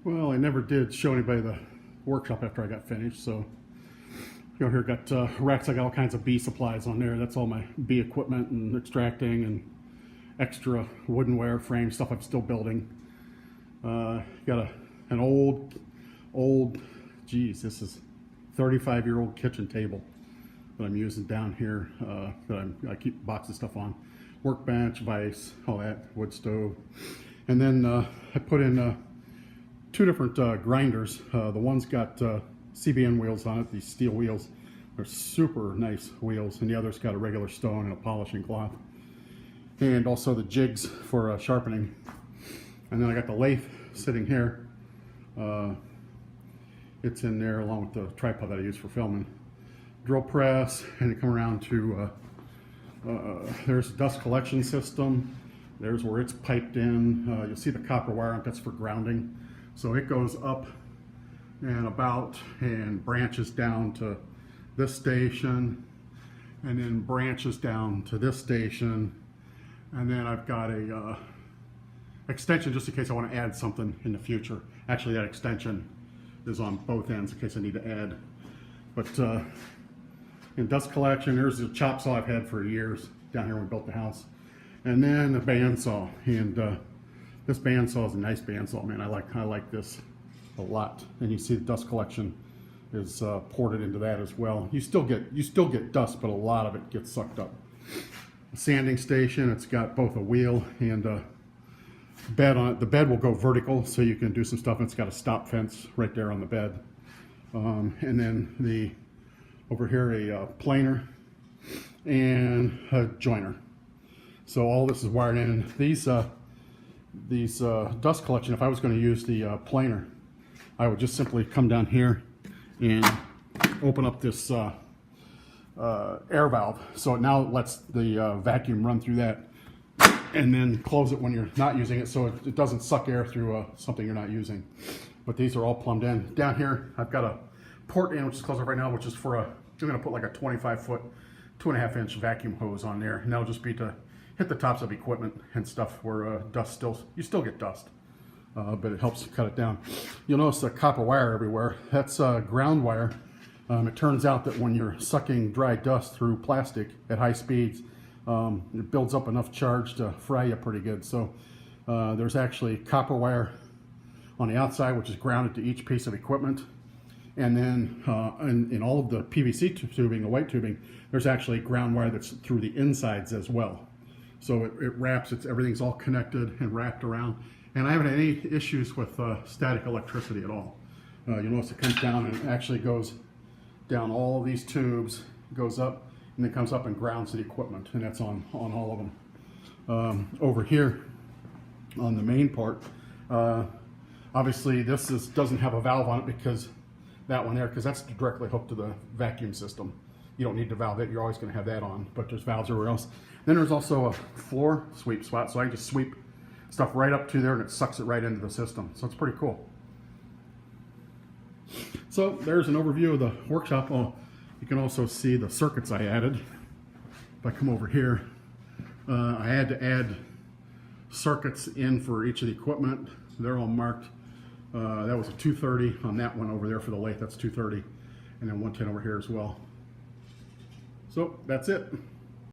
Well, I never did show anybody the workshop after I got finished, so you know, here got racks. I got all kinds of bee supplies on there. That's all my bee equipment and extracting and extra woodenware frame stuff I'm still building. Got an old, geez, this is 35-year-old kitchen table that I'm using down here that I keep boxes of stuff on. Workbench, vise, all that, wood stove. And then I put in two different grinders. The one's got CBN wheels on it, these steel wheels. They're super nice wheels, and the other's got a regular stone and a polishing cloth. And also the jigs for sharpening. And then I got the lathe sitting here. It's in there along with the tripod that I use for filming. Drill press, and you come around to, there's a dust collection system. There's where it's piped in. You'll see the copper wire on it, that's for grounding. So it goes up and about and branches down to this station, and then branches down to this station. And then I've got a extension just in case I want to add something in the future. Actually, that extension is on both ends in case I need to add. But in dust collection, there's the chop saw I've had for years down here when we built the house. And then the bandsaw, and this bandsaw is a nice bandsaw, man. I like this a lot. And you see the dust collection is ported into that as well. You still get dust, but a lot of it gets sucked up. A sanding station, it's got both a wheel and a bed on it. The bed will go vertical, so you can do some stuff. And it's got a stop fence right there on the bed. And then over here a planer and a joiner. So all this is wired in. These dust collection, if I was going to use the planer, I would just simply come down here and open up this air valve. So now it lets the vacuum run through that, and then close it when you're not using it, so it doesn't suck air through something you're not using. But these are all plumbed in. Down here, I've got a port in, which is closed up right now, which is for I'm going to put like a 25-foot, 2.5-inch vacuum hose on there, and that'll just be to hit the tops of equipment and stuff where you still get dust, but it helps cut it down. You'll notice the copper wire everywhere. That's ground wire. It turns out that when you're sucking dry dust through plastic at high speeds, it builds up enough charge to fry you pretty good. So there's actually copper wire on the outside, which is grounded to each piece of equipment. And then in all of the PVC tubing, the white tubing, there's actually ground wire that's through the insides as well. So it wraps, everything's all connected and wrapped around. And I haven't had any issues with static electricity at all. You'll notice it comes down and it actually goes down all these tubes, goes up, and then comes up and grounds the equipment, and that's on all of them. Over here on the main part, obviously this doesn't have a valve on it because that one there, because that's directly hooked to the vacuum system. You don't need to valve it, you're always going to have that on, but there's valves everywhere else. Then there's also a floor sweep spot, so I can just sweep stuff right up to there and it sucks it right into the system. So it's pretty cool. So there's an overview of the workshop. Oh, you can also see the circuits I added. If I come over here, I had to add circuits in for each of the equipment. They're all marked. That was a 230 on that one over there for the lathe. That's 230, and then 110 over here as well. So that's it.